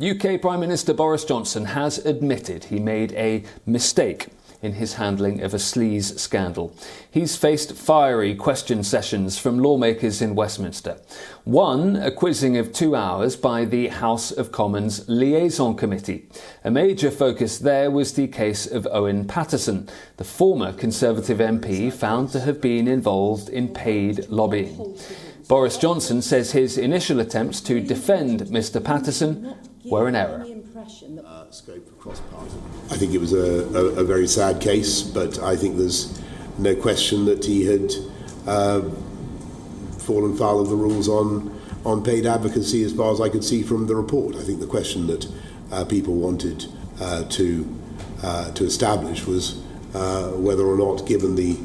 UK Prime Minister Boris Johnson has admitted he made a mistake in his handling of a Sleaze scandal. He's faced fiery question sessions from lawmakers in Westminster. One, a quizzing of 2 hours by the House of Commons Liaison Committee. A major focus there was the case of Owen Paterson, the former Conservative MP found to have been involved in paid lobbying. Boris Johnson says his initial attempts to defend Mr Paterson were an error. Scope for cross-party. I think it was a very sad case, but I think there's no question that he had fallen foul of the rules on paid advocacy as far as I could see from the report. I think the question that people wanted to establish was whether or not, given the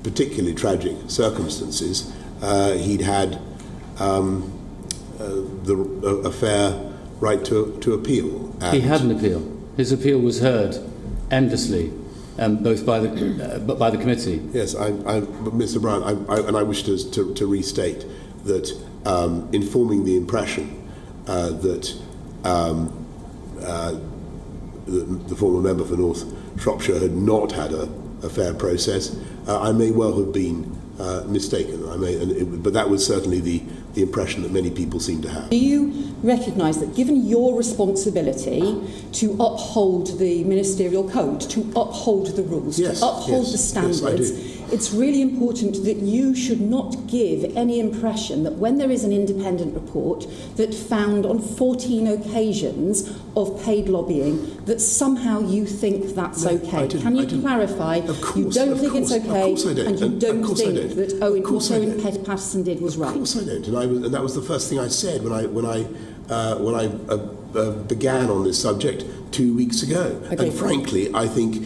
particularly tragic circumstances, he'd had a fair right to appeal. He had an appeal. His appeal was heard endlessly, both by the committee. Yes, but Mr. Brown, I wish to restate that informing the impression that the former member for North Shropshire had not had a fair process, I may well have been mistaken. But that was certainly the impression that many people seem to have. Do you recognise that, given your responsibility to uphold the ministerial code, to uphold the rules, to uphold the standards, it's really important that you should not give any impression that when there is an independent report that found on 14 occasions of paid lobbying, that somehow you think that's okay? Can you clarify you don't think it's okay and you don't think that what Owen Paterson did was right? Of course I don't, and that was the first thing I said when I began on this subject 2 weeks ago. Okay. And frankly, I think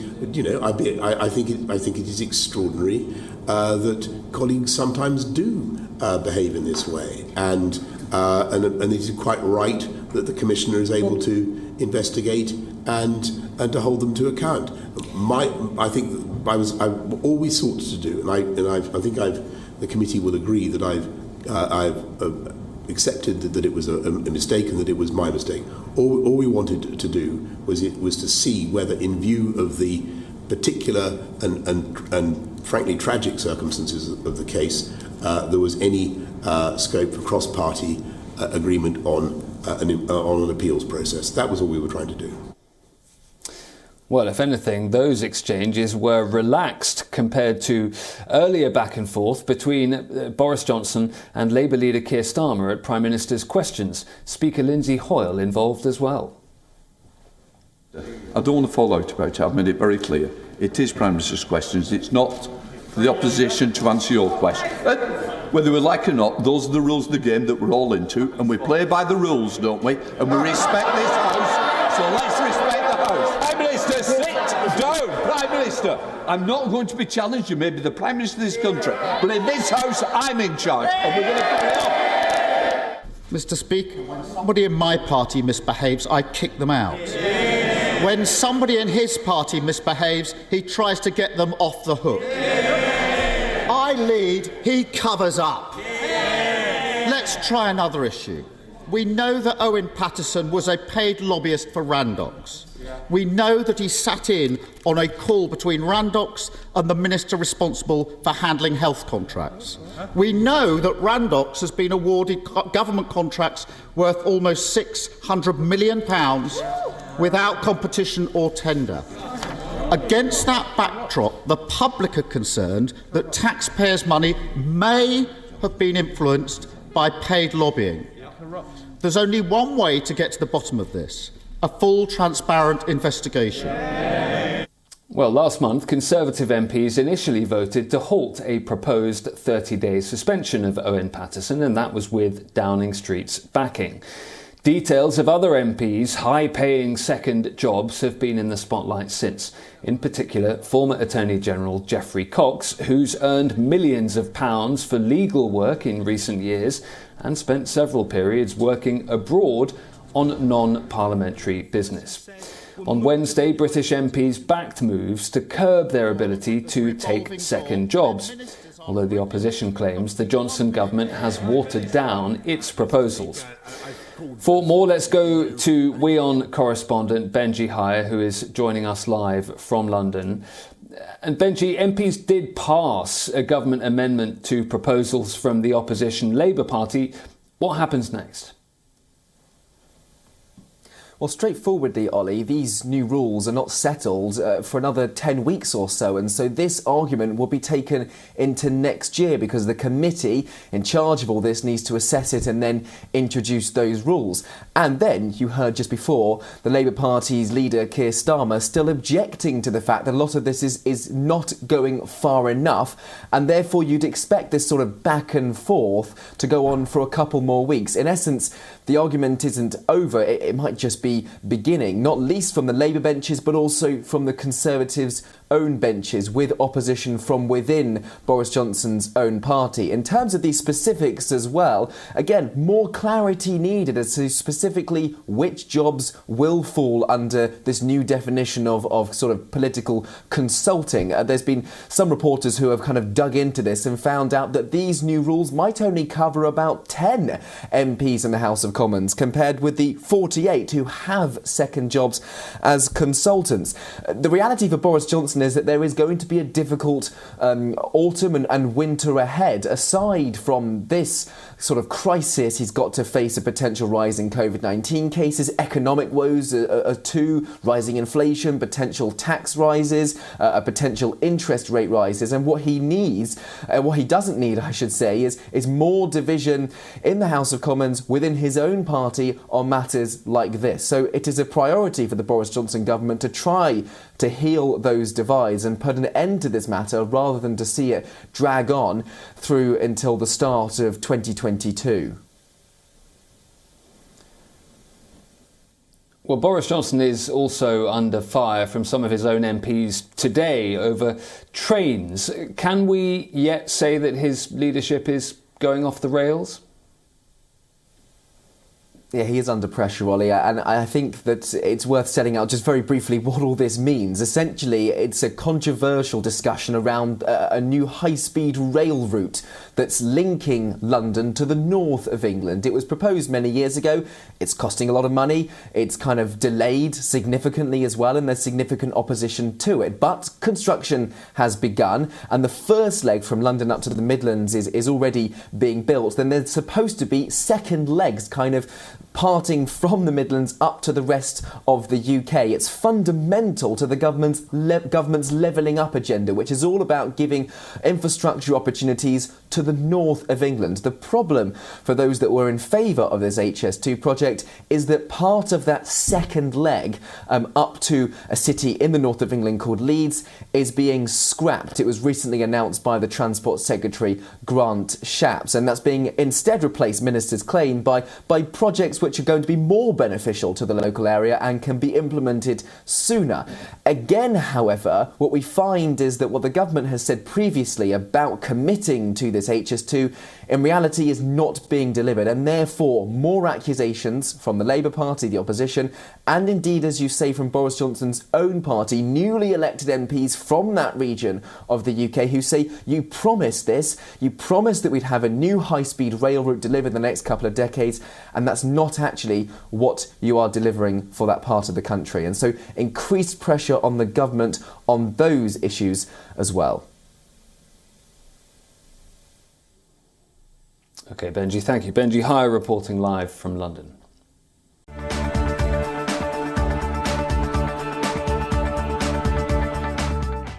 I think it is extraordinary that colleagues sometimes do behave in this way, and it is quite right that the Commissioner is able to investigate and to hold them to account. I think I've always sought to do, and I think the committee will agree that I've accepted that it was a mistake and that it was my mistake. All we wanted to do was to see whether, in view of the particular and frankly tragic circumstances of the case, there was any scope for cross-party agreement on an appeals process. That was all we were trying to do. Well, if anything, those exchanges were relaxed compared to earlier back and forth between Boris Johnson and Labour leader Keir Starmer at Prime Minister's questions. Speaker Lindsay Hoyle involved as well. I don't want to fall out about it. I've made it very clear. It is Prime Minister's questions. It's not for the opposition to answer your question. Whether we like it or not, those are the rules of the game that we're all into, and we play by the rules, don't we? And we respect this House, so let's respect the House. Prime Minister, sit down! Prime Minister, I'm not going to be challenged. You may be the Prime Minister of this country, but in this House, I'm in charge, and we're going to carry on. Mr. Speaker, when somebody in my party misbehaves, I kick them out. When somebody in his party misbehaves, he tries to get them off the hook. I lead, he covers up. Let's try another issue. We know that Owen Paterson was a paid lobbyist for Randox. We know that he sat in on a call between Randox and the minister responsible for handling health contracts. We know that Randox has been awarded government contracts worth almost £600 million without competition or tender. Against that backdrop, the public are concerned that taxpayers' money may have been influenced by paid lobbying. There's only one way to get to the bottom of this: a full, transparent investigation. Well, last month, Conservative MPs initially voted to halt a proposed 30-day suspension of Owen Paterson, and that was with Downing Street's backing. Details of other MPs' high-paying second jobs have been in the spotlight since. In particular, former Attorney General Geoffrey Cox, who's earned millions of pounds for legal work in recent years and spent several periods working abroad on non-parliamentary business. On Wednesday, British MPs backed moves to curb their ability to take second jobs, although the opposition claims the Johnson government has watered down its proposals. For more, let's go to WION correspondent Benji Hire, who is joining us live from London. And Benji, MPs did pass a government amendment to proposals from the opposition Labour Party. What happens next? Well, straightforwardly, Ollie, these new rules are not settled for another 10 weeks or so, and so this argument will be taken into next year because the committee in charge of all this needs to assess it and then introduce those rules. And then, you heard just before, the Labour Party's leader, Keir Starmer, still objecting to the fact that a lot of this is not going far enough, and therefore you'd expect this sort of back and forth to go on for a couple more weeks. In essence, the argument isn't over, it might just be beginning, not least from the Labour benches, but also from the Conservatives' own benches, with opposition from within Boris Johnson's own party. In terms of these specifics as well, again, more clarity needed as to specifically which jobs will fall under this new definition of sort of political consulting. There's been some reporters who have kind of dug into this and found out that these new rules might only cover about 10 MPs in the House of Commons, compared with the 48 who have second jobs as consultants. The reality for Boris Johnson is that there is going to be a difficult autumn and winter ahead. Aside from this sort of crisis, he's got to face a potential rise in COVID-19 cases, economic woes too, rising inflation, potential tax rises, potential interest rate rises. And what he needs, what he doesn't need, I should say, is more division in the House of Commons within his own party on matters like this. So it is a priority for the Boris Johnson government to try to heal those divides and put an end to this matter rather than to see it drag on through until the start of 2022. Well, Boris Johnson is also under fire from some of his own MPs today over trains. Can we yet say that his leadership is going off the rails? Yeah, he is under pressure, Ollie, and I think that it's worth setting out just very briefly what all this means. Essentially, it's a controversial discussion around a new high-speed rail route that's linking London to the north of England. It was proposed many years ago. It's costing a lot of money. It's kind of delayed significantly as well, and there's significant opposition to it. But construction has begun, and the first leg from London up to the Midlands is already being built. Then there's supposed to be second legs kind of parting from the Midlands up to the rest of the UK. It's fundamental to the government's levelling up agenda, which is all about giving infrastructure opportunities to the north of England. The problem for those that were in favour of this HS2 project is that part of that second leg up to a city in the north of England called Leeds is being scrapped. It was recently announced by the Transport Secretary Grant Shapps, and that's being instead replaced, ministers claim, by projects which are going to be more beneficial to the local area and can be implemented sooner. Again, however, what we find is that what the government has said previously about committing to this HS2 in reality is not being delivered, and therefore more accusations from the Labour Party, the opposition, and indeed, as you say, from Boris Johnson's own party, newly elected MPs from that region of the UK who say, you promised this, you promised that we'd have a new high-speed rail route delivered in the next couple of decades, and that's not actually what you are delivering for that part of the country. And so increased pressure on the government on those issues as well. OK, Benji, thank you. Benji Hire reporting live from London.